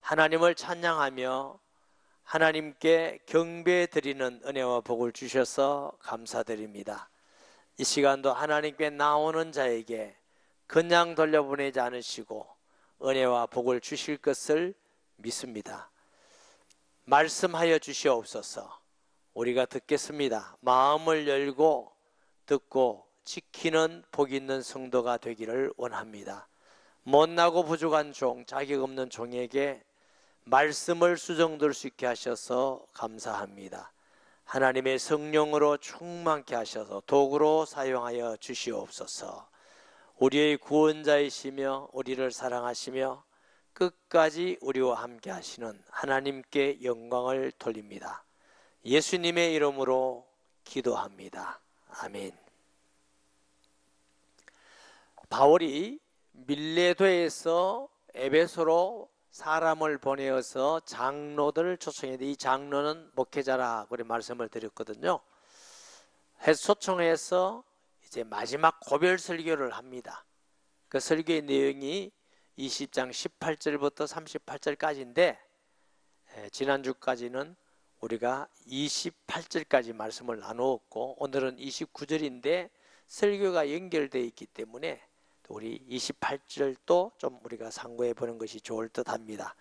하나님을 찬양하며 하나님께 경배 드리는 은혜와 복을 주셔서 감사드립니다. 이 시간도 하나님께 나오는 자에게 그냥 돌려보내지 않으시고 은혜와 복을 주실 것을 믿습니다. 말씀하여 주시옵소서. 우리가 듣겠습니다. 마음을 열고 듣고 지키는 복 있는 성도가 되기를 원합니다. 못나고 부족한 종, 자격 없는 종에게 말씀을 수정될 수 있게 하셔서 감사합니다. 하나님의 성령으로 충만케 하셔서 도구로 사용하여 주시옵소서. 우리의 구원자이시며 우리를 사랑하시며 끝까지 우리와 함께 하시는 하나님께 영광을 돌립니다. 예수님의 이름으로 기도합니다. 아멘. 바울이 밀레도에서 에베소로 사람을 보내어서 장로들을 초청했는데, 이 장로는 목회자라 그렇게 말씀을 드렸거든요. 초청해서 이제 마지막 고별 설교를 합니다. 그 설교의 내용이 20장 18절부터 38절까지인데 지난주까지는 우리가 28절까지 말씀을 나누었고 오늘은 29절인데 설교가 연결되어 있기 때문에 우리 28절도 좀 우리가 상고해 보는 것이 좋을 듯 합니다.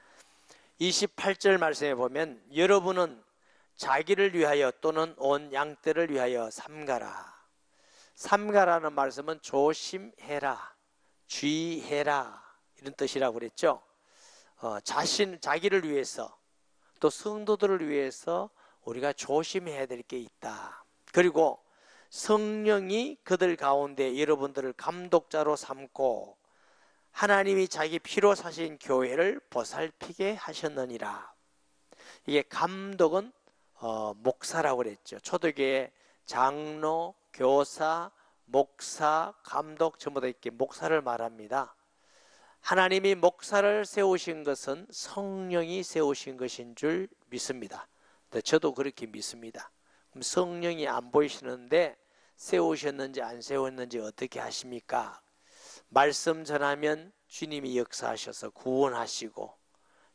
28절 말씀에 보면 여러분은 자기를 위하여 또는 온 양떼를 위하여 삼가라. 삼가라는 말씀은 조심해라, 주의해라 이런 뜻이라고 그랬죠. 자기를 위해서 또 성도들을 위해서 우리가 조심해야 될 게 있다. 그리고 성령이 그들 가운데 여러분들을 감독자로 삼고 하나님이 자기 피로 사신 교회를 보살피게 하셨느니라. 이게 감독은 목사라고 그랬죠. 초대교회 장로, 교사, 목사, 감독 전부 다 이렇게 목사를 말합니다. 하나님이 목사를 세우신 것은 성령이 세우신 것인 줄 믿습니다. 저도 그렇게 믿습니다. 그럼 성령이 안 보이시는데 세우셨는지 안 세웠는지 어떻게 하십니까? 말씀 전하면 주님이 역사하셔서 구원하시고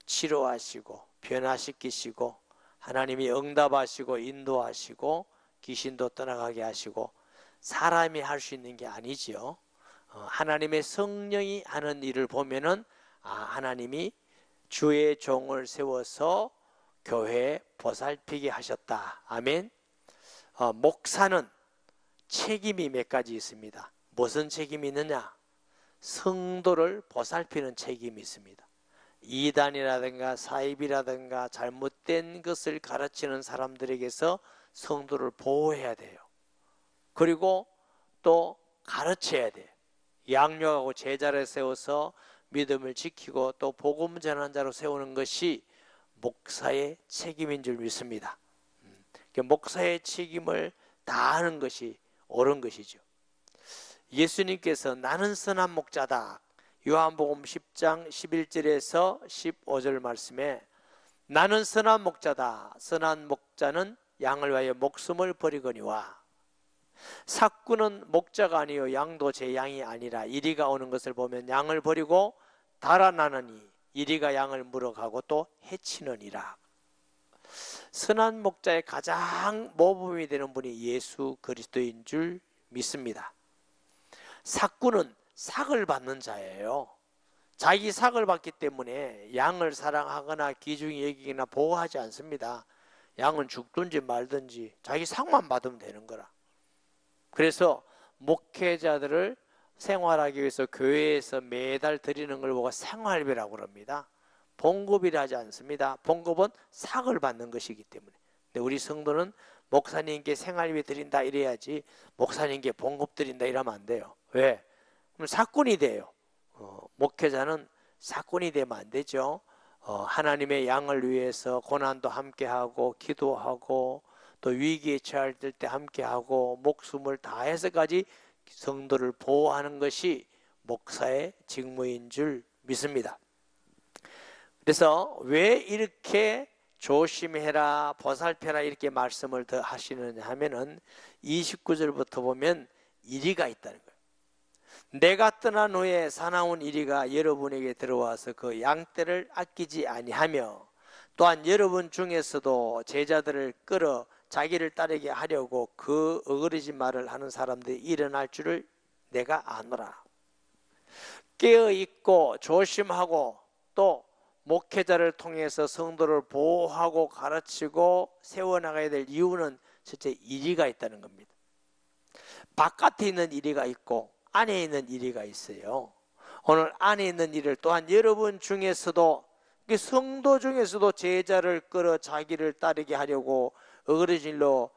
치료하시고 변화시키시고 하나님이 응답하시고 인도하시고 귀신도 떠나가게 하시고 사람이 할 수 있는 게 아니지요. 하나님의 성령이 하는 일을 보면은 하나님이 주의 종을 세워서 교회에 보살피게 하셨다. 아멘. 목사는 책임이 몇 가지 있습니다. 무슨 책임이 있느냐? 성도를 보살피는 책임이 있습니다. 이단이라든가 사입이라든가 잘못된 것을 가르치는 사람들에게서 성도를 보호해야 돼요. 그리고 또 가르쳐야 돼요. 양육하고 제자를 세워서 믿음을 지키고 또 복음 전하는 자로 세우는 것이 목사의 책임인 줄 믿습니다. 목사의 책임을 다하는 것이 옳은 것이죠. 예수님께서 나는 선한 목자다. 요한복음 10장 11절에서 15절 말씀에 나는 선한 목자다. 선한 목자는 양을 위하여 목숨을 버리거니와 삭구는 목자가 아니요 양도 제 양이 아니라 이리가 오는 것을 보면 양을 버리고 달아나느니 이리가 양을 물어가고 또 해치느니라. 선한 목자의 가장 모범이 되는 분이 예수 그리스도인 줄 믿습니다. 삭구는 삭을 받는 자예요. 자기 삭을 받기 때문에 양을 사랑하거나 귀중히 여기거나 보호하지 않습니다. 양은 죽든지 말든지 자기 삭만 받으면 되는 거라. 그래서 목회자들을 생활하기 위해서 교회에서 매달 드리는 걸 보고 생활비라고 합니다. 봉급이라 하지 않습니다. 봉급은 삭을 받는 것이기 때문에. 근데 우리 성도는 목사님께 생활비 드린다 이래야지 목사님께 봉급 드린다 이러면 안 돼요. 왜? 그럼 사꾼이 돼요. 목회자는 사꾼이 되면 안 되죠. 하나님의 양을 위해서 고난도 함께하고 기도하고 또 위기에 처할 때 함께하고 목숨을 다해서까지 성도를 보호하는 것이 목사의 직무인 줄 믿습니다. 그래서 왜 이렇게 조심해라 보살펴라 이렇게 말씀을 더 하시느냐 하면은 29절부터 보면 이리가 있다는 거예요. 내가 떠난 후에 사나운 이리가 여러분에게 들어와서 그 양떼를 아끼지 아니하며 또한 여러분 중에서도 제자들을 끌어 자기를 따르게 하려고 그 어그러진 말을 하는 사람들이 일어날 줄을 내가 아노라. 깨어있고 조심하고 또 목회자를 통해서 성도를 보호하고 가르치고 세워나가야 될 이유는 실제 이리가 있다는 겁니다. 바깥에 있는 이리가 있고 안에 있는 이리가 있어요. 오늘 안에 있는 이를 또한 여러분 중에서도, 성도 중에서도 제자를 끌어 자기를 따르게 하려고 어그러질로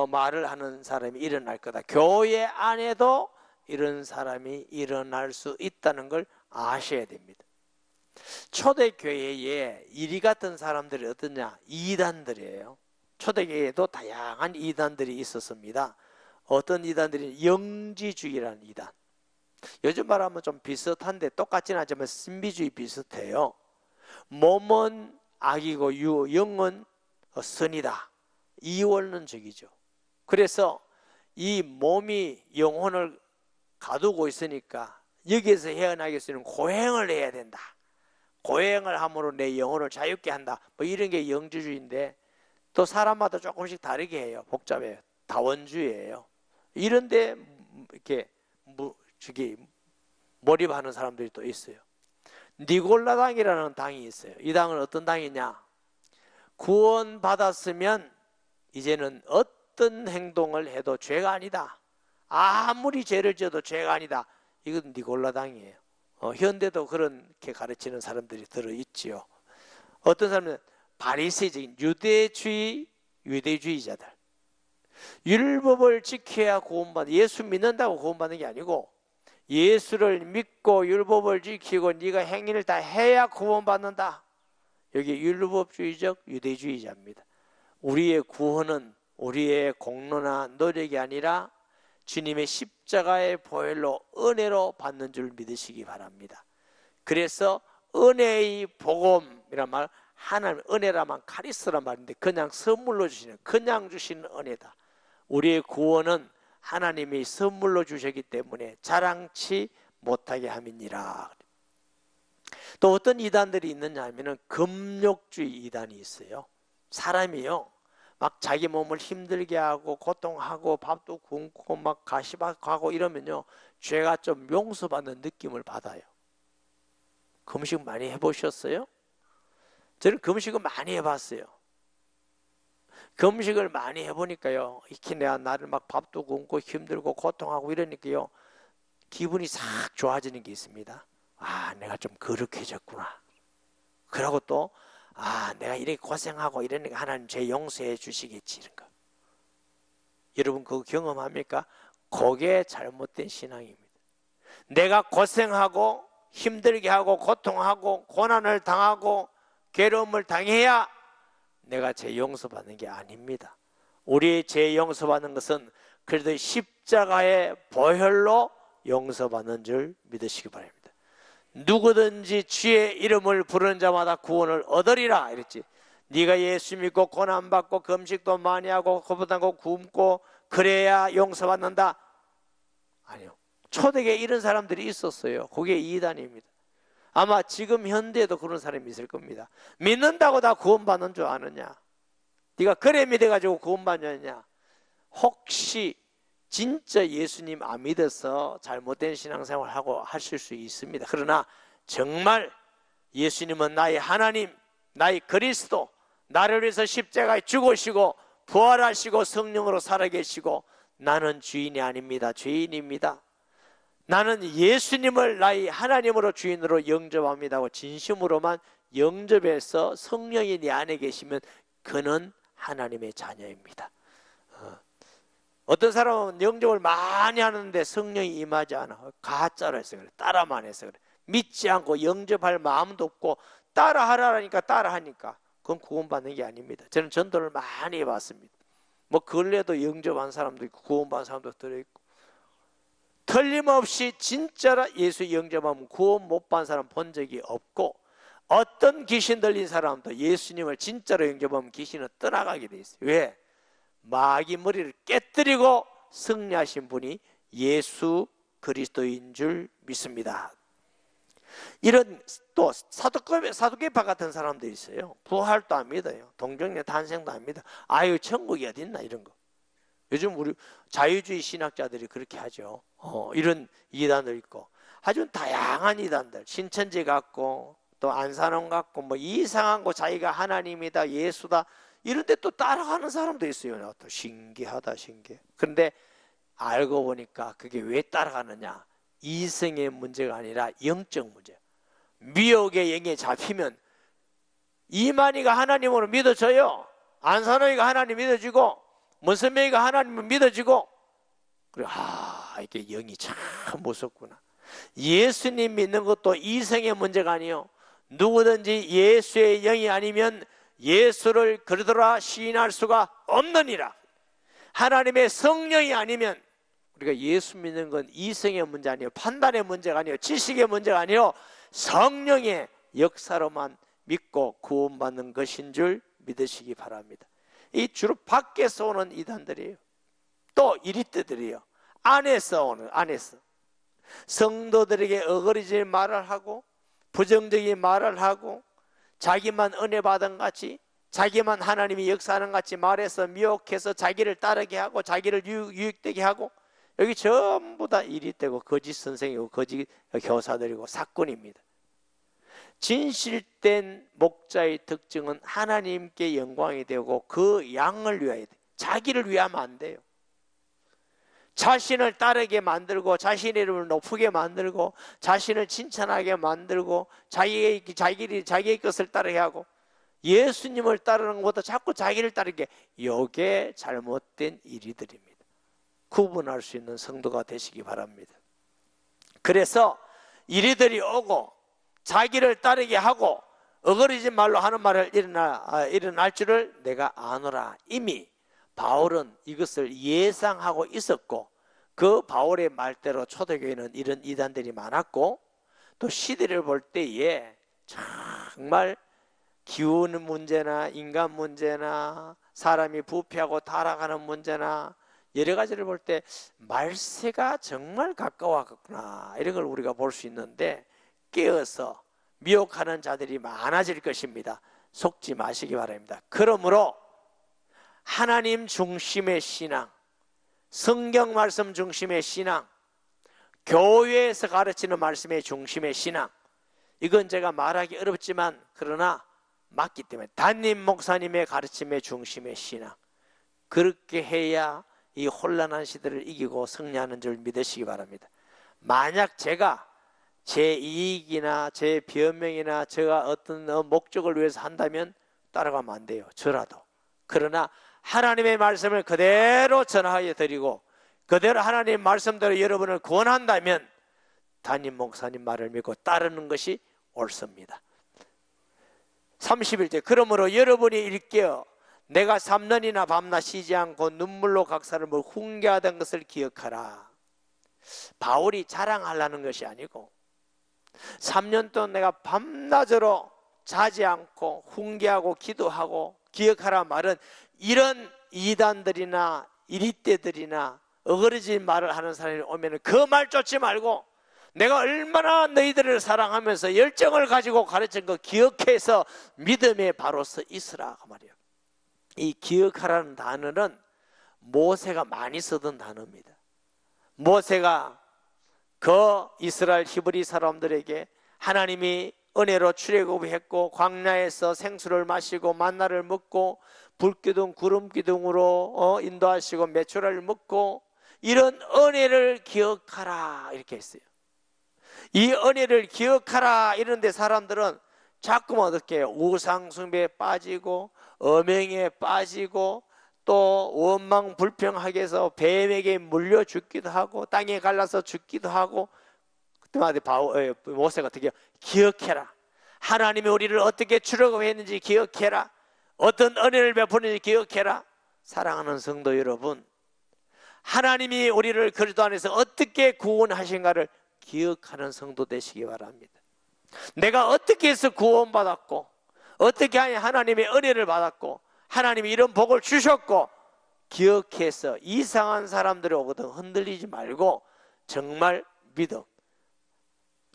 말을 하는 사람이 일어날 거다. 교회 안에도 이런 사람이 일어날 수 있다는 걸 아셔야 됩니다. 초대교회에 이리 같은 사람들이 어떠냐? 이단들이에요. 초대교회에도 다양한 이단들이 있었습니다. 어떤 이단들이 영지주의라는 이단. 요즘 말하면 좀 비슷한데 똑같지는 않지만 신비주의 비슷해요. 몸은 악이고 영은 선이다. 이원론적이죠. 그래서 이 몸이 영혼을 가두고 있으니까 여기에서 헤어나기 위해서는 고행을 해야 된다. 고행을 함으로 내 영혼을 자유케 한다. 뭐 이런 게 영지주의인데 또 사람마다 조금씩 다르게 해요. 복잡해요. 다원주의예요. 이런데 이렇게 몰입하는 사람들이 또 있어요. 니골라당이라는 당이 있어요. 이 당은 어떤 당이냐? 구원 받았으면 이제는 어떤 행동을 해도 죄가 아니다. 아무리 죄를 지어도 죄가 아니다. 이건 니골라당이에요. 현대도 그렇게 가르치는 사람들이 들어있지요. 어떤 사람은 바리새적인 유대주의자들. 율법을 지켜야 구원받는, 예수 믿는다고 구원받는 게 아니고 예수를 믿고 율법을 지키고 네가 행위를 다 해야 구원받는다. 여기 율법주의적 유대주의자입니다. 우리의 구원은 우리의 공로나 노력이 아니라 주님의 십자가의 보혈로 은혜로 받는 줄 믿으시기 바랍니다. 그래서 은혜의 복음이란 말, 하나님 은혜라면 카리스란 말인데 그냥 선물로 주시는, 그냥 주시는 은혜다. 우리의 구원은 하나님이 선물로 주셨기 때문에 자랑치 못하게 함이니라. 또 어떤 이단들이 있느냐 하면은 금욕주의 이단이 있어요. 사람이요 막 자기 몸을 힘들게 하고 고통하고 밥도 굶고 막 가시박하고 이러면요 죄가 좀 용서받는 느낌을 받아요. 금식 많이 해보셨어요? 저는 금식을 많이 해봤어요. 금식을 많이 해보니까요 이렇게 내가 나를 막 밥도 굶고 힘들고 고통하고 이러니까요 기분이 싹 좋아지는 게 있습니다. 아, 내가 좀 거룩해졌구나. 그러고 또 내가 이렇게 고생하고 이러니까 하나님 죄 용서해 주시겠지, 이런 거. 여러분 그거 경험합니까? 그게 잘못된 신앙입니다. 내가 고생하고 힘들게 하고 고통하고 고난을 당하고 괴로움을 당해야 내가 죄 용서받는 게 아닙니다. 우리의 죄 용서받는 것은 그래도 십자가의 보혈로 용서받는 줄 믿으시기 바랍니다. 누구든지 주의 이름을 부르는 자마다 구원을 얻으리라 이랬지. 네가 예수 믿고 고난받고 금식도 많이 하고 고부당고 굶고 그래야 용서받는다? 아니요. 초대교회에 이런 사람들이 있었어요. 그게 이단입니다. 아마 지금 현대에도 그런 사람이 있을 겁니다. 믿는다고 다 구원받는 줄 아느냐? 네가 그래 믿어가지고 구원받느냐? 혹시 진짜 예수님 안 믿어서 잘못된 신앙생활을 하고 하실 수 있습니다. 그러나 정말 예수님은 나의 하나님, 나의 그리스도, 나를 위해서 십자가에 죽으시고 부활하시고 성령으로 살아계시고 나는 주인이 아닙니다. 죄인입니다. 나는 예수님을 나의 하나님으로 주인으로 영접합니다 하고 진심으로만 영접해서 성령이 내 안에 계시면 그는 하나님의 자녀입니다. 어떤 사람은 영접을 많이 하는데 성령이 임하지 않아. 가짜로 해서 그래. 따라만 해서 그래. 믿지 않고 영접할 마음도 없고 따라하라니까 따라하니까 그건 구원받는 게 아닙니다. 저는 전도를 많이 해봤습니다. 뭐 근래도 영접한 사람도 있고 구원받은 사람도 들어있고 틀림없이 진짜로 예수 영접하면 구원 못 받은 사람 본 적이 없고 어떤 귀신 들린 사람도 예수님을 진짜로 영접하면 귀신은 떠나가게 돼 있어요. 왜? 마귀 머리를 깨뜨리고 승리하신 분이 예수 그리스도인 줄 믿습니다. 이런 또 사도계파 같은 사람들이 있어요. 부활도 안 믿어요. 동정녀 탄생도 안 믿어. 아유 천국이 어딨나 이런 거. 요즘 우리 자유주의 신학자들이 그렇게 하죠. 이런 이단도 있고 아주 다양한 이단들, 신천지 같고 또 안산원 같고 뭐 이상한 거 자기가 하나님이다 예수다 이런 데 또 따라가는 사람도 있어요. 또 신기하다 신기해. 그런데 알고 보니까 그게 왜 따라가느냐, 이성의 문제가 아니라 영적 문제. 미혹의 영에 잡히면 이만희가 하나님으로 믿어져요. 안산호이가 하나님 믿어지고 문선명이가 하나님을 믿어지고. 그래, 이게 영이 참 무섭구나. 예수님 믿는 것도 이성의 문제가 아니요, 누구든지 예수의 영이 아니면 예수를 그러더라 시인할 수가 없느니라. 하나님의 성령이 아니면, 우리가 예수 믿는 건 이성의 문제 아니에요, 판단의 문제가 아니에요, 지식의 문제가 아니에요, 성령의 역사로만 믿고 구원받는 것인 줄 믿으시기 바랍니다. 이 주로 밖에서 오는 이단들이에요. 또 이리떼들이에요. 안에서 성도들에게 어거리질 말을 하고 부정적인 말을 하고 자기만 은혜 받은 같이, 자기만 하나님이 역사하는 같이 말해서 미혹해서 자기를 따르게 하고 자기를 유익되게 하고, 여기 전부 다 이리떼고 거짓 선생이고 거짓 교사들이고 사건입니다. 진실된 목자의 특징은 하나님께 영광이 되고 그 양을 위하여 돼. 자기를 위하면 안 돼요. 자신을 따르게 만들고 자신의 이름을 높게 만들고 자신을 칭찬하게 만들고 자기의 것을 따르게 하고 예수님을 따르는 것보다 자꾸 자기를 따르게, 이게 잘못된 일이들입니다. 구분할 수 있는 성도가 되시기 바랍니다. 그래서 이리들이 오고 자기를 따르게 하고 어거리지 말로 하는 말을 일어날 줄을 내가 아노라. 이미 바울은 이것을 예상하고 있었고 그 바울의 말대로 초대교회는 이런 이단들이 많았고, 또 시대를 볼 때에 정말 기후는 문제나 인간 문제나 사람이 부패하고 타락하는 문제나 여러 가지를 볼 때 말세가 정말 가까웠구나, 이런 걸 우리가 볼 수 있는데 깨어서 미혹하는 자들이 많아질 것입니다. 속지 마시기 바랍니다. 그러므로 하나님 중심의 신앙, 성경 말씀 중심의 신앙, 교회에서 가르치는 말씀의 중심의 신앙, 이건 제가 말하기 어렵지만 그러나 맞기 때문에 담임 목사님의 가르침의 중심의 신앙, 그렇게 해야 이 혼란한 시대를 이기고 승리하는 줄 믿으시기 바랍니다. 만약 제가 제 이익이나 제 변명이나 제가 어떤 목적을 위해서 한다면 따라가면 안 돼요, 저라도. 그러나 하나님의 말씀을 그대로 전하여 드리고 그대로 하나님의 말씀대로 여러분을 구원한다면 담임 목사님 말을 믿고 따르는 것이 옳습니다. 31절, 그러므로 여러분이 일깨어 내가 3년이나 밤낮 쉬지 않고 눈물로 각사람을 훈계하던 것을 기억하라. 바울이 자랑하려는 것이 아니고 3년 동안 내가 밤낮으로 자지 않고 훈계하고 기도하고 기억하라 말은, 이런 이단들이나 이리떼들이나 어그러진 말을 하는 사람이 오면 그 말 쫓지 말고 내가 얼마나 너희들을 사랑하면서 열정을 가지고 가르친 거 기억해서 믿음에 바로 서 있으라 그 말이에요. 이 기억하라는 단어는 모세가 많이 쓰던 단어입니다. 모세가 그 이스라엘 히브리 사람들에게 하나님이 은혜로 출애굽했고 광야에서 생수를 마시고 만나를 먹고 불기둥 구름기둥으로 인도하시고 메추라를 먹고 이런 은혜를 기억하라 이렇게 했어요. 이 은혜를 기억하라 이런데 사람들은 자꾸만 어떻게 해요? 우상숭배에 빠지고 음행에 빠지고 또 원망 불평하게 해서 뱀에게 물려 죽기도 하고 땅에 갈라서 죽기도 하고, 그때마다 모세가 어떻게 해요? 기억해라. 하나님이 우리를 어떻게 출애굽했는지 기억해라. 어떤 은혜를 베푸는지 기억해라. 사랑하는 성도 여러분, 하나님이 우리를 그리스도 안에서 어떻게 구원하신가를 기억하는 성도 되시기 바랍니다. 내가 어떻게 해서 구원받았고 어떻게 하냐 하나님의 은혜를 받았고 하나님이 이런 복을 주셨고 기억해서 이상한 사람들이 오거든 흔들리지 말고 정말 믿음,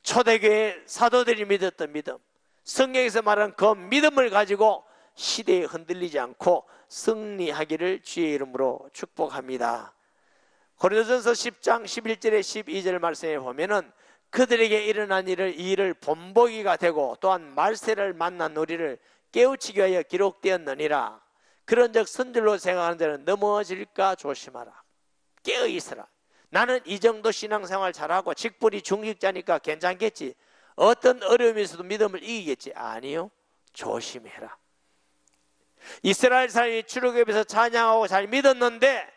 초대교회 사도들이 믿었던 믿음, 성경에서 말하는 그 믿음을 가지고 시대에 흔들리지 않고 승리하기를 주의 이름으로 축복합니다. 고린도전서 10장 11절에 12절 말씀에 보면은 그들에게 일어난 일을 이 일을 본보기가 되고 또한 말세를 만난 우리를 깨우치기 위하여 기록되었느니라. 그런즉 선줄로 생각하는 자는 넘어질까 조심하라. 깨어있으라. 나는 이 정도 신앙생활 잘하고 직분이 중직자니까 괜찮겠지, 어떤 어려움이 있어도 믿음을 이기겠지. 아니요, 조심해라. 이스라엘 사람이 출애굽에서 찬양하고 잘 믿었는데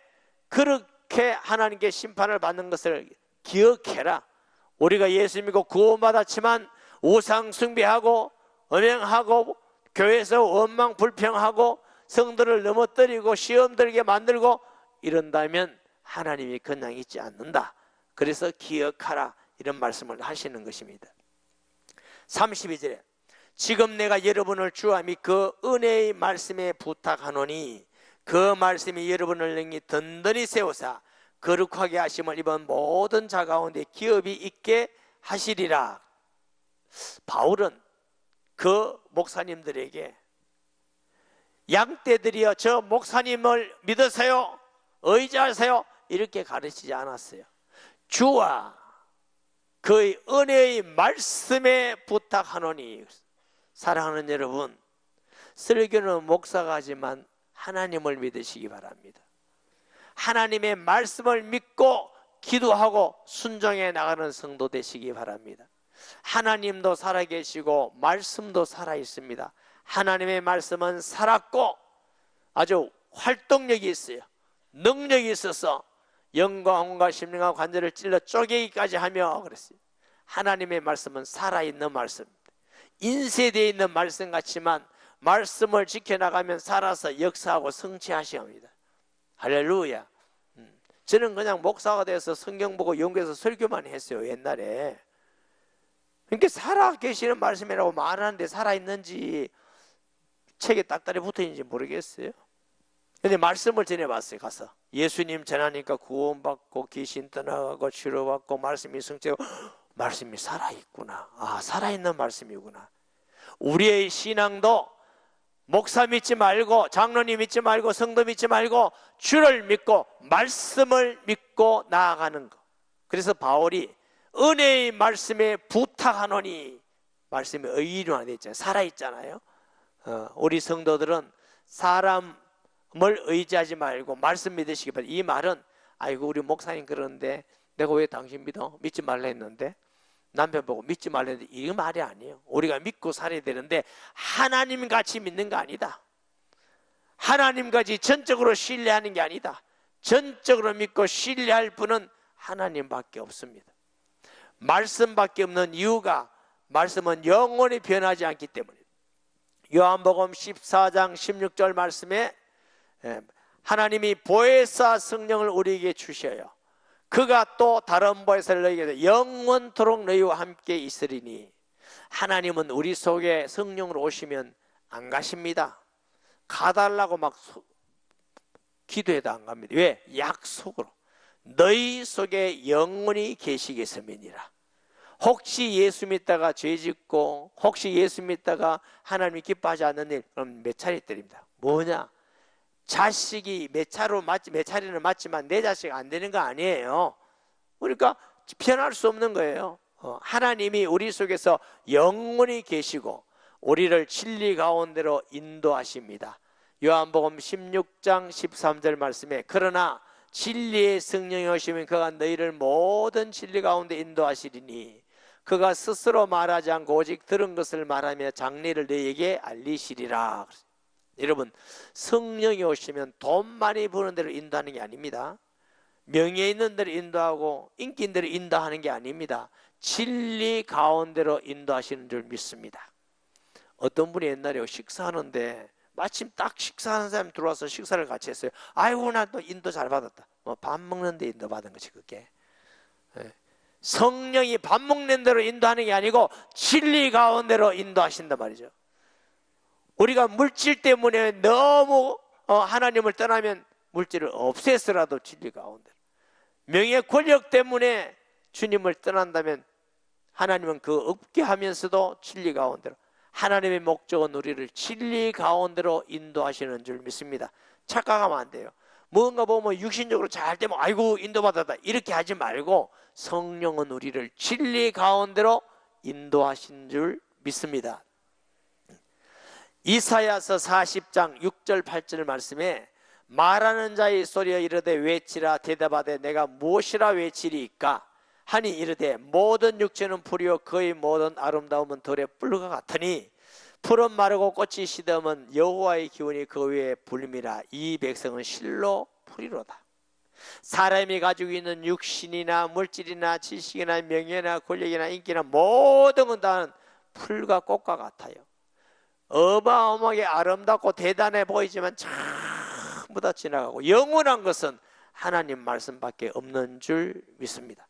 그렇게 하나님께 심판을 받는 것을 기억해라. 우리가 예수 믿고 구원받았지만 우상 숭배하고 음행하고 교회에서 원망 불평하고 성도를 넘어뜨리고 시험 들게 만들고 이런다면 하나님이 그냥 있지 않는다. 그래서 기억하라, 이런 말씀을 하시는 것입니다. 32절에 지금 내가 여러분을 주와 및 그 은혜의 말씀에 부탁하노니 그 말씀이 여러분을 능히 든든히 세우사 거룩하게 하심을 입은 모든 자 가운데 기업이 있게 하시리라. 바울은 그 목사님들에게 양떼들이여 저 목사님을 믿으세요, 의지하세요, 이렇게 가르치지 않았어요. 주와 그의 은혜의 말씀에 부탁하노니. 사랑하는 여러분, 설교는 목사가 하지만 하나님을 믿으시기 바랍니다. 하나님의 말씀을 믿고 기도하고 순종해 나가는 성도 되시기 바랍니다. 하나님도 살아계시고 말씀도 살아있습니다. 하나님의 말씀은 살았고 아주 활동력이 있어요. 능력이 있어서 영과 혼과 심령과 관절을 찔러 쪼개기까지 하며 그랬어요. 하나님의 말씀은 살아있는 말씀입니다. 인쇄되어 있는 말씀 같지만 말씀을 지켜나가면 살아서 역사하고 성취하시옵니다. 할렐루야. 저는 그냥 목사가 돼서 성경 보고 연구해서 설교만 했어요, 옛날에. 그러니까 살아계시는 말씀이라고 말하는데 살아있는지 책에 딱다리 붙어있는지 모르겠어요. 근데 말씀을 전해봤어요. 가서 예수님 전하니까 구원받고 귀신 떠나가고 치료받고 말씀이 성취하고 말씀이 살아있구나. 아, 살아있는 말씀이구나. 우리의 신앙도 목사 믿지 말고 장로님 믿지 말고 성도 믿지 말고 주를 믿고 말씀을 믿고 나아가는 것. 그래서 바울이 은혜의 말씀에 부탁하노니, 말씀이 의인화되어 있잖아요. 살아있잖아요. 우리 성도들은 사람을 의지하지 말고 말씀 믿으시기 바랍니다. 이 말은 아이고 우리 목사님 그러는데 내가 왜 당신 믿어? 믿지 말라 했는데, 남편 보고 믿지 말라 했는데, 이 말이 아니에요. 우리가 믿고 살아야 되는데 하나님같이 믿는 거 아니다. 하나님같이 전적으로 신뢰하는 게 아니다. 전적으로 믿고 신뢰할 분은 하나님밖에 없습니다. 말씀밖에 없는 이유가 말씀은 영원히 변하지 않기 때문입니다. 요한복음 14장 16절 말씀에 하나님이 보혜사 성령을 우리에게 주셔요. 그가 또 다른 보혜사를 너희에게 영원토록 너희와 함께 있으리니. 하나님은 우리 속에 성령으로 오시면 안 가십니다. 가달라고 막 기도해도 안 갑니다. 왜? 약속으로 너희 속에 영원히 계시겠음이니라. 혹시 예수 믿다가 죄 짓고 혹시 예수 믿다가 하나님이 기뻐하지 않는 일, 그럼 몇 차례 때립니다. 뭐냐? 자식이 몇 차례는 맞지만 내 자식 안 되는 거 아니에요. 그러니까 변할 수 없는 거예요. 하나님이 우리 속에서 영원히 계시고 우리를 진리 가운데로 인도하십니다. 요한복음 16장 13절 말씀에 그러나 진리의 성령이 오시면 그가 너희를 모든 진리 가운데 인도하시리니 그가 스스로 말하지 않고 오직 들은 것을 말하며 장래를 너희에게 알리시리라. 여러분, 성령이 오시면 돈 많이 버는 대로 인도하는 게 아닙니다. 명예 있는 대로 인도하고 인기 있는 대로 인도하는 게 아닙니다. 진리 가운데로 인도하시는 줄 믿습니다. 어떤 분이 옛날에 식사하는데 마침 딱 식사하는 사람이 들어와서 식사를 같이 했어요. 아이고 나 또 인도 잘 받았다. 뭐 밥 먹는 데 인도 받은 거지 그게. 성령이 밥 먹는 대로 인도하는 게 아니고 진리 가운데로 인도하신단 말이죠. 우리가 물질 때문에 너무 하나님을 떠나면 물질을 없애서라도 진리 가운데, 명예 권력 때문에 주님을 떠난다면 하나님은 그 없게 하면서도 진리 가운데로, 하나님의 목적은 우리를 진리 가운데로 인도하시는 줄 믿습니다. 착각하면 안 돼요. 뭔가 보면 육신적으로 잘 되면 아이고 인도받았다 이렇게 하지 말고, 성령은 우리를 진리 가운데로 인도하신 줄 믿습니다. 이사야서 40장 6절 8절 말씀에 말하는 자의 소리여 이르되 외치라. 대답하되 내가 무엇이라 외치리이까 하니 이르되 모든 육체는 풀이요 그의 모든 아름다움은 들의 뿔과 같으니 풀은 마르고 꽃이 시들면 여호와의 기운이 그 위에 불림이라. 이 백성은 실로 풀이로다. 사람이 가지고 있는 육신이나 물질이나 지식이나 명예나 권력이나 인기나 모든 건 다 풀과 꽃과 같아요. 어마어마하게 아름답고 대단해 보이지만 전부 다 지나가고, 영원한 것은 하나님 말씀밖에 없는 줄 믿습니다.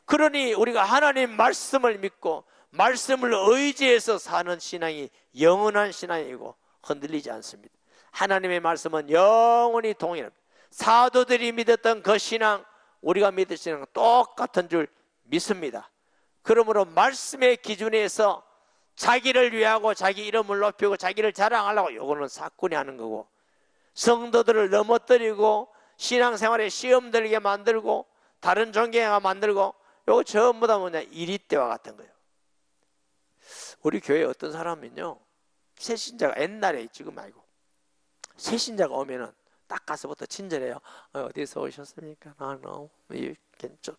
그러니 우리가 하나님 말씀을 믿고 말씀을 의지해서 사는 신앙이 영원한 신앙이고 흔들리지 않습니다. 하나님의 말씀은 영원히 동일합니다. 사도들이 믿었던 그 신앙, 우리가 믿을 신앙은 똑같은 줄 믿습니다. 그러므로 말씀의 기준에서 자기를 위하고 자기 이름을 높이고 자기를 자랑하려고, 이거는 사꾼이 하는 거고, 성도들을 넘어뜨리고 신앙생활에 시험 들게 만들고 다른 종교가 만들고, 이거 전부 다 뭐냐, 이리떼와 같은 거예요. 우리 교회에 어떤 사람은요, 새신자가, 옛날에 지금 말고 새신자가 오면은 딱 가서부터 친절해요. 어디서 오셨습니까?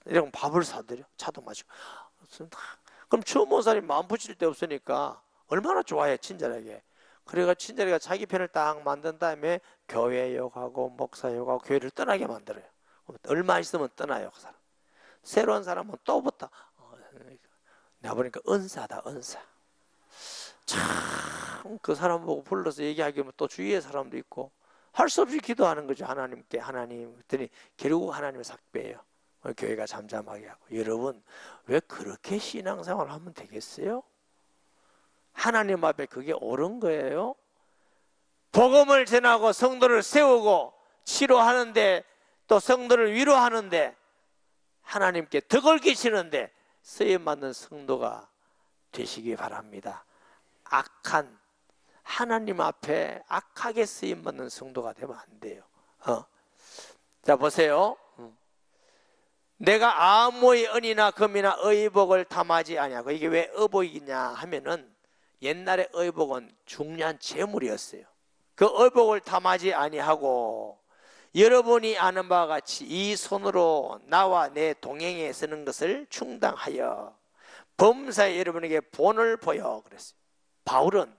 이런 밥을 사드려. 차도 마시고. 그럼 처음 온 사람이 마음 붙일 데 없으니까 얼마나 좋아해, 친절하게. 그래가 친절하게 자기 편을 딱 만든 다음에 교회 욕하고 목사 욕하고 교회를 떠나게 만들어요. 얼마 있으면 떠나요, 그 사람. 새로운 사람은 또부터 내가 보니까 은사다, 은사. 참 그 사람 보고 불러서 얘기하기면 또 주위의 사람도 있고, 할 수 없이 기도하는 거죠. 하나님께. 하나님 그랬더니 결국 하나님의 삭배예요. 교회가 잠잠하게 하고. 여러분, 왜 그렇게 신앙생활을 하면 되겠어요? 하나님 앞에 그게 옳은 거예요? 복음을 전하고 성도를 세우고 치료하는데, 또 성도를 위로하는데, 하나님께 덕을 기시는데 쓰임받는 성도가 되시기 바랍니다. 악한, 하나님 앞에 악하게 쓰임받는 성도가 되면 안 돼요. 자, 보세요. 내가 아무의 은이나 금이나 의복을 탐하지 아니하고, 이게 왜 의복이냐 하면은 옛날에 의복은 중요한 재물이었어요. 그 의복을 탐하지 아니하고 여러분이 아는 바와 같이 이 손으로 나와 내 동행에 서는 것을 충당하여 범사에 여러분에게 본을 보여 그랬어요. 바울은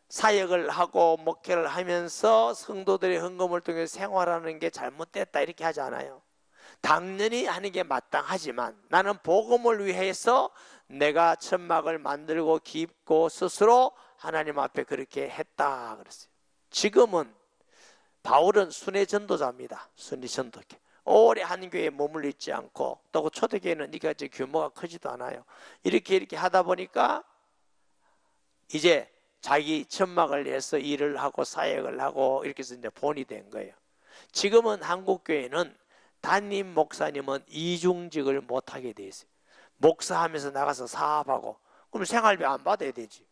사역을 하고 목회를 하면서 성도들의 헌금을 통해 생활하는 게 잘못됐다 이렇게 하지 않아요. 당연히 하는 게 마땅하지만 나는 복음을 위해서 내가 천막을 만들고 깁고 스스로 하나님 앞에 그렇게 했다 그랬어요. 지금은 바울은 순회 전도자입니다. 순회 전도교. 오래 한 교회에 머물러 있지 않고, 또 초대교회는 이까지 규모가 크지도 않아요. 이렇게 하다 보니까 이제 자기 천막을 위해서 일을 하고 사역을 하고 이렇게 해서 이제 본이 된 거예요. 지금은 한국 교회는 담임 목사님은 이중직을 못하게 돼 있어요. 목사하면서 나가서 사업하고, 그럼 생활비 안 받아야 되지.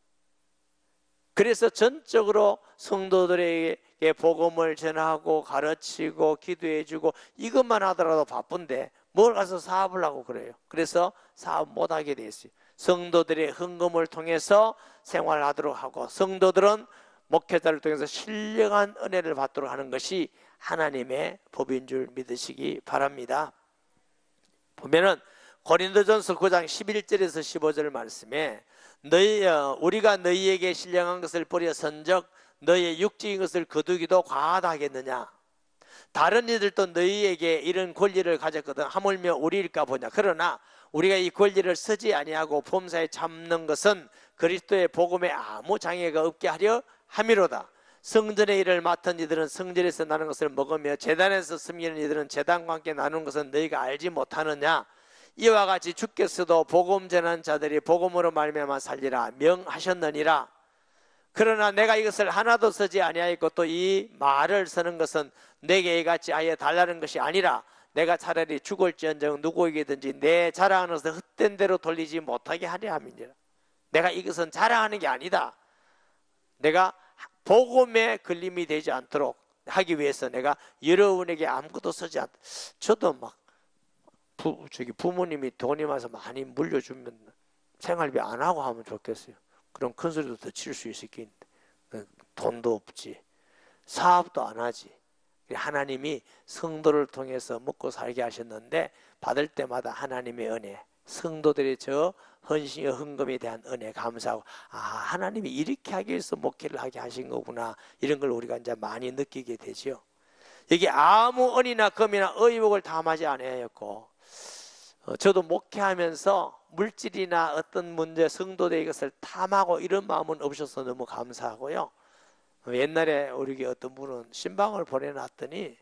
그래서 전적으로 성도들에게 복음을 전하고 가르치고 기도해주고 이것만 하더라도 바쁜데 뭘 가서 사업을 하고 그래요. 그래서 사업 못하게 돼 있어요. 성도들의 헌금을 통해서 생활하도록 하고, 성도들은 목회자를 통해서 신령한 은혜를 받도록 하는 것이 하나님의 법인 줄 믿으시기 바랍니다. 보면은 고린도전서 9장 11절에서 15절 말씀에 우리가 너희에게 신령한 것을 버려선적 너희의 육적인 것을 거두기도 과하다 하겠느냐. 다른 이들도 너희에게 이런 권리를 가졌거든 하물며 우리일까 보냐. 그러나 우리가 이 권리를 쓰지 아니하고 범사에 참는 것은 그리스도의 복음에 아무 장애가 없게 하려 함이로다. 성전의 일을 맡은 이들은 성전에서 나는 것을 먹으며 제단에서 섬기는 이들은 제단과 함께 나누는 것은 너희가 알지 못하느냐. 이와 같이 주께서도 복음 전하는 자들이 복음으로 말미암아 살리라 명하셨느니라. 그러나 내가 이것을 하나도 쓰지 아니하였고 또 이 말을 쓰는 것은 내게 이같이 아예 달라는 것이 아니라 내가 차라리 죽을지언정 누구에게든지 내 자랑하는 것을 헛된 대로 돌리지 못하게 하려 함이니라. 내가 이것은 자랑하는 게 아니다. 내가 복음에 걸림이 되지 않도록 하기 위해서 내가 여러분에게 아무것도 쓰지 않다. 저도 막 부모님이 돈이 많아서 많이 물려주면 생활비 안 하고 하면 좋겠어요. 그럼 큰 소리도 더 칠 수 있겠는데 돈도 없지, 사업도 안 하지. 하나님이 성도를 통해서 먹고 살게 하셨는데 받을 때마다 하나님의 은혜, 성도들의 저 헌신의 헌금에 대한 은혜 감사하고, 하나님이 이렇게 하기 위해서 목회를 하게 하신 거구나, 이런 걸 우리가 이제 많이 느끼게 되죠. 여기 아무 은이나 금이나 의복을 탐하지 않았고, 저도 목회하면서 물질이나 어떤 문제, 성도들의 것을 탐하고 이런 마음은 없어서 너무 감사하고요. 옛날에 우리 어떤 분은 신방을 보내놨더니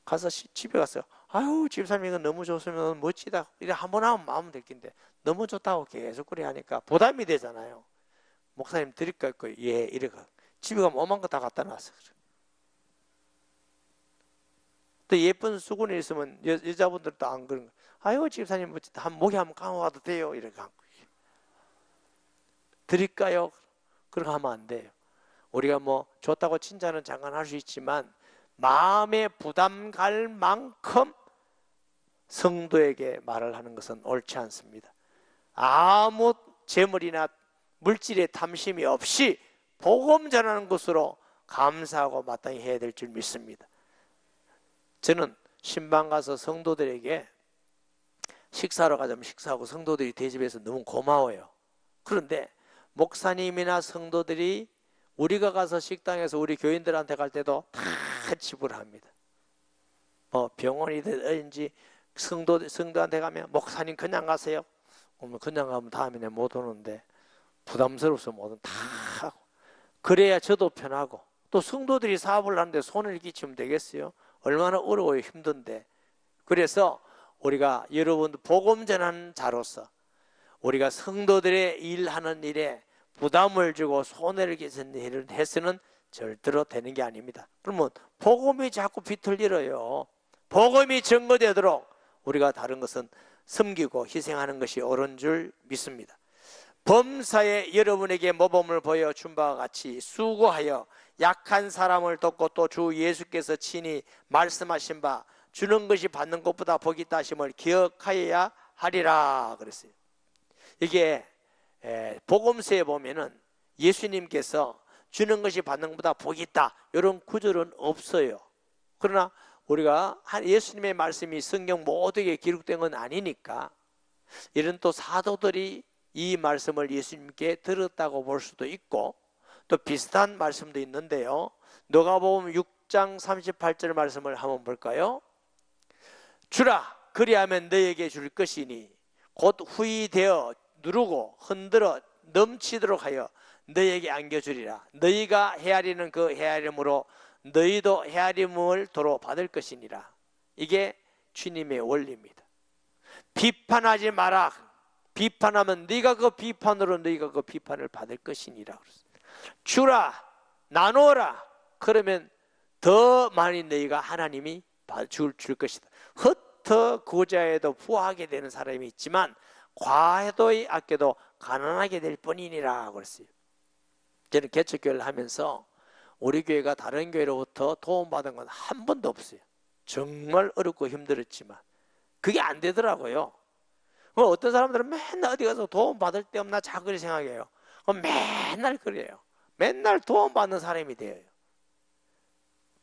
가서 집에 가서 아유 집사님 이거 너무 좋으면 멋지다 이래 한번 하면 마음 될 텐데 너무 좋다고 계속 그래 하니까 부담이 되잖아요. 목사님 드릴까요? 예, 이래가 집에 가면 오만 거 다 갖다 놨어. 또 예쁜 수건이 있으면 여자분들도 안 그런 거. 아유 집사님 멋지다, 한 목에 한번 감아와도 돼요, 이렇게 드릴까요? 그렇게 하면 안 돼요. 우리가 뭐 좋다고 칭찬은 잠깐 할 수 있지만 마음에 부담 갈 만큼 성도에게 말을 하는 것은 옳지 않습니다. 아무 재물이나 물질의 탐심이 없이 복음 전하는 것으로 감사하고 마땅히 해야 될 줄 믿습니다. 저는 신방 가서 성도들에게 식사하러 가자면 식사하고 성도들이 대접해서 너무 고마워요. 그런데 목사님이나 성도들이 우리가 가서 식당에서 우리 교인들한테 갈 때도 다 지불합니다. 뭐 병원이든 어딘지 성도한테 가면 목사님 그냥 가세요. 그냥 가면 다음에 못 오는데 부담스러워서 못 오는 다 하고, 그래야 저도 편하고, 또 성도들이 사업을 하는데 손을 끼치면 되겠어요? 얼마나 어려워요, 힘든데. 그래서 우리가 여러분들 복음 전하는 자로서 우리가 성도들의 일하는 일에 부담을 주고 손해를 끼치는 일을 해서는 절대로 되는 게 아닙니다. 그러면 복음이 자꾸 비틀리어요. 복음이 증거되도록 우리가 다른 것은 섬기고 희생하는 것이 옳은 줄 믿습니다. 범사에 여러분에게 모범을 보여 준 바와 같이 수고하여 약한 사람을 돕고 또 주 예수께서 친히 말씀하신 바 주는 것이 받는 것보다 복이 있다 하심을 기억하여야 하리라 그랬어요. 이게 복음서에 보면은 예수님께서 주는 것이 받는 것보다 복이 있다 이런 구절은 없어요. 그러나 우리가 예수님의 말씀이 성경 모두에 기록된 건 아니니까 이런 또 사도들이 이 말씀을 예수님께 들었다고 볼 수도 있고, 또 비슷한 말씀도 있는데요. 누가복음 6장 38절 말씀을 한번 볼까요? 주라 그리하면 너에게 줄 것이니 곧 후이되어 누르고 흔들어 넘치도록 하여 너에게 안겨주리라. 너희가 헤아리는 그 헤아림으로 너희도 헤아림을 도로 받을 것이니라. 이게 주님의 원리입니다. 비판하지 마라. 비판하면 네가 그 비판으로 너희가 그 비판을 받을 것이니라. 주라, 나누어라. 그러면 더 많이 너희가 하나님이 줄 것이다. 흩어 고자에도 부하게 되는 사람이 있지만 과해도 아껴도 가난하게 될 뿐이니라 그랬어요. 저는 개척교회를 하면서 우리 교회가 다른 교회로부터 도움받은 건 한 번도 없어요. 정말 어렵고 힘들었지만 그게 안 되더라고요. 어떤 사람들은 맨날 어디 가서 도움받을 데 없나 자꾸 생각해요. 맨날 그래요. 맨날 도움받는 사람이 돼요.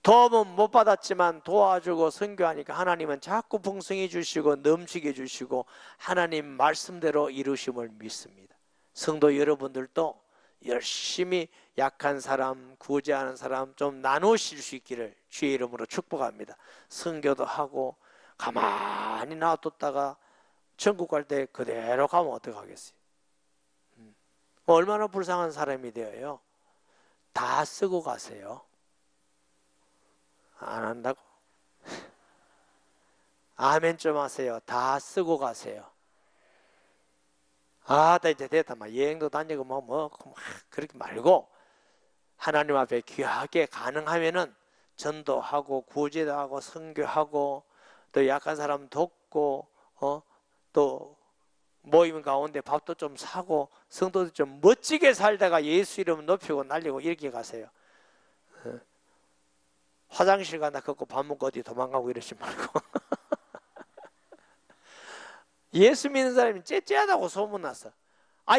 도움은 못 받았지만 도와주고 선교하니까 하나님은 자꾸 풍성히 주시고 넘치게 주시고 하나님 말씀대로 이루심을 믿습니다. 성도 여러분들도 열심히 약한 사람, 구제하는 사람 좀 나누실 수 있기를 주의 이름으로 축복합니다. 선교도 하고 가만히 놔뒀다가 천국 갈 때 그대로 가면 어떡하겠어요? 얼마나 불쌍한 사람이 되어요. 다 쓰고 가세요. 안 한다고? 아멘 좀 하세요. 다 쓰고 가세요. 나 이제 됐다. 여행도 다니고 그렇게 말고 하나님 앞에 귀하게 가능하면은 전도하고 구제도 하고 선교하고 또 약한 사람 돕고 또 모임 가운데 밥도 좀 사고 성도들 좀 멋지게 살다가 예수 이름 높이고 날리고 이렇게 가세요. 화장실 가나 걷고 밥 먹고 어디 도망가고 이러지 말고 예수 믿는 사람이 째째하다고 소문났어.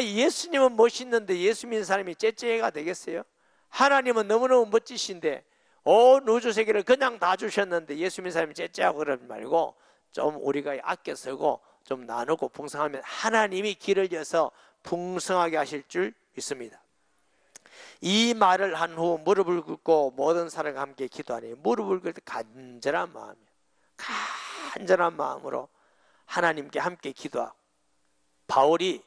예수님은 멋있는데 예수 믿는 사람이 째째가 되겠어요? 하나님은 너무너무 멋지신데 온 우주 세계를 그냥 다 주셨는데 예수 믿는 사람이 째째하고 그러지 말고 좀 우리가 아껴 쓰고 좀 나누고 풍성하면 하나님이 길을 여서 풍성하게 하실 줄 믿습니다. 이 말을 한 후 무릎을 꿇고 모든 사람과 함께 기도하니, 무릎을 꿇을 때 간절한 마음이에요. 간절한 마음으로 하나님께 함께 기도하고, 바울이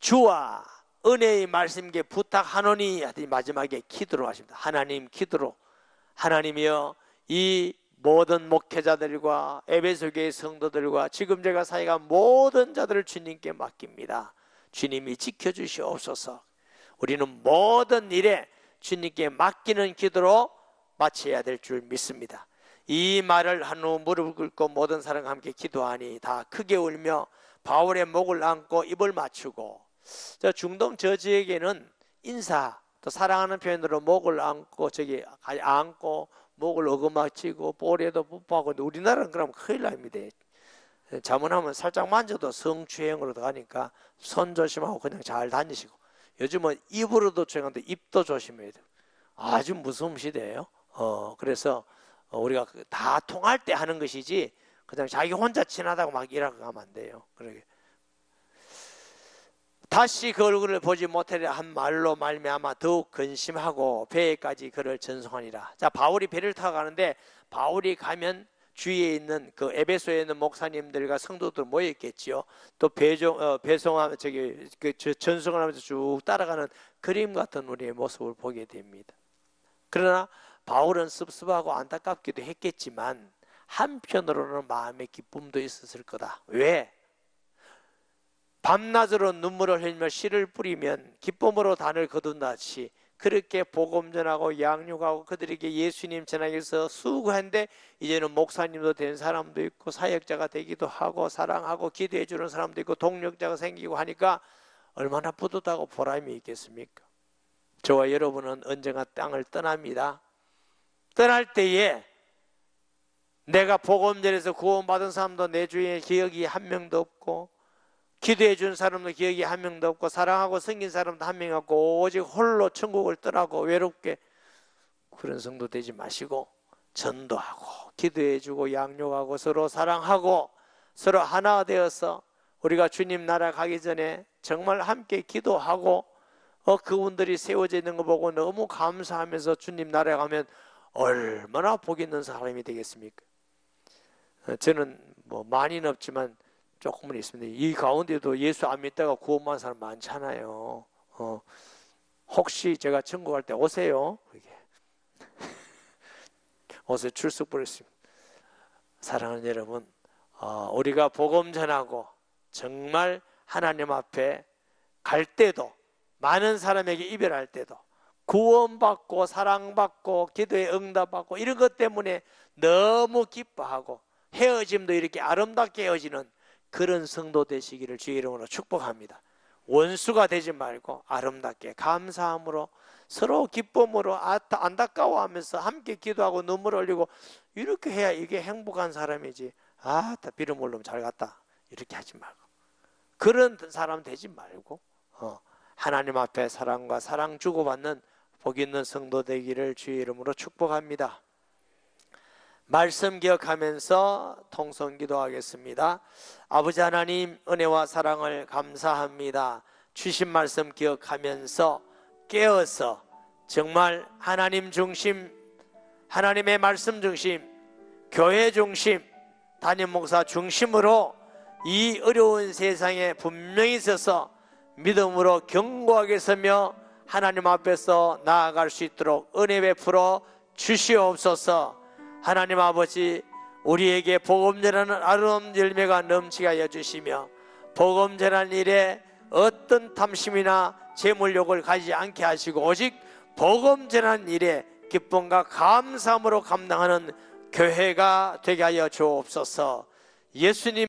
주와 은혜의 말씀께 부탁하노니 하더니 마지막에 기도로 하십니다. 하나님 기도로, 하나님이여 이 모든 목회자들과 에베소 교회 성도들과 지금 제가 사역한 모든 자들을 주님께 맡깁니다. 주님이 지켜주시옵소서. 우리는 모든 일에 주님께 맡기는 기도로 마쳐야 될 줄 믿습니다. 이 말을 한 후 무릎을 꿇고 모든 사람과 함께 기도하니 다 크게 울며 바울의 목을 안고 입을 맞추고, 중동 저지에게는 인사 또 사랑하는 표현으로 목을 안고 안고 목을 어루만지고 볼에도 뽀뽀하고, 우리나라는 그러면 큰일 납니다. 자문하면 살짝 만져도 성추행으로 가니까 손 조심하고 그냥 잘 다니시고, 요즘은 입으로도 조심하는데 입도 조심해야 돼요. 아주 무서운 시대예요. 그래서 우리가 다 통할 때 하는 것이지 그냥 자기 혼자 친하다고 막 일하고 가면 안 돼요. 그러게. 다시 그 얼굴을 보지 못하리라 한 말로 말미암아 더욱 근심하고 배에까지 그를 전송하니라. 자, 바울이 배를 타고 가는데, 바울이 가면 주위에 있는 그 에베소에 있는 목사님들과 성도들 모여 있겠지요. 또 배송하면 전송을 하면서 쭉 따라가는 그림 같은 우리의 모습을 보게 됩니다. 그러나 바울은 씁쓸하고 안타깝기도 했겠지만 한편으로는 마음의 기쁨도 있었을 거다. 왜? 밤낮으로 눈물을 흘리며 씨를 뿌리면 기쁨으로 단을 거둔다시 그렇게 복음 전하고 양육하고 그들에게 예수님 전하기 위해서 수고했는데, 이제는 목사님도 된 사람도 있고 사역자가 되기도 하고 사랑하고 기도해 주는 사람도 있고 동력자가 생기고 하니까 얼마나 뿌듯하고 보람이 있겠습니까? 저와 여러분은 언젠가 땅을 떠납니다. 떠날 때에 내가 복음 전해서 구원받은 사람도 내 주위에 기억이 한 명도 없고, 기도해 준 사람도 기억이 한 명도 없고, 사랑하고 섬긴 사람도 한 명 없고, 오직 홀로 천국을 떠나고 외롭게, 그런 성도 되지 마시고 전도하고 기도해 주고 양육하고 서로 사랑하고 서로 하나 되어서 우리가 주님 나라 가기 전에 정말 함께 기도하고 그분들이 세워져 있는 거 보고 너무 감사하면서 주님 나라에 가면 얼마나 복 있는 사람이 되겠습니까? 저는 뭐 많이는 없지만 조금은 있습니다. 이 가운데도 예수 안 믿다가 구원받은 사람 많잖아요. 혹시 제가 천국 갈 때 오세요. 오세요. 출석 부르십니다. 사랑하는 여러분, 우리가 복음 전하고 정말 하나님 앞에 갈 때도, 많은 사람에게 이별할 때도 구원받고 사랑받고 기도에 응답받고 이런 것 때문에 너무 기뻐하고 헤어짐도 이렇게 아름답게 헤어지는 그런 성도 되시기를 주의 이름으로 축복합니다. 원수가 되지 말고 아름답게 감사함으로 서로 기쁨으로 안타까워하면서 함께 기도하고 눈물 흘리고 이렇게 해야 이게 행복한 사람이지. 다 비름 올르면 잘 갔다 이렇게 하지 말고, 그런 사람 되지 말고 하나님 앞에 사랑과 사랑 주고받는 복 있는 성도 되기를 주의 이름으로 축복합니다. 말씀 기억하면서 통성 기도하겠습니다. 아버지 하나님, 은혜와 사랑을 감사합니다. 주신 말씀 기억하면서 깨어서 정말 하나님 중심, 하나님의 말씀 중심, 교회 중심, 담임 목사 중심으로 이 어려운 세상에 분명히 서서 믿음으로 견고하게 서며 하나님 앞에서 나아갈 수 있도록 은혜 베풀어 주시옵소서. 하나님 아버지, 우리에게 복음 전하는 아름다운 열매가 넘치게 하여 주시며 복음 전하는 일에 어떤 탐심이나 재물욕을 가지지 않게 하시고 오직 복음 전하는 일에 기쁨과 감사함으로 감당하는 교회가 되게 하여 주옵소서. 예수님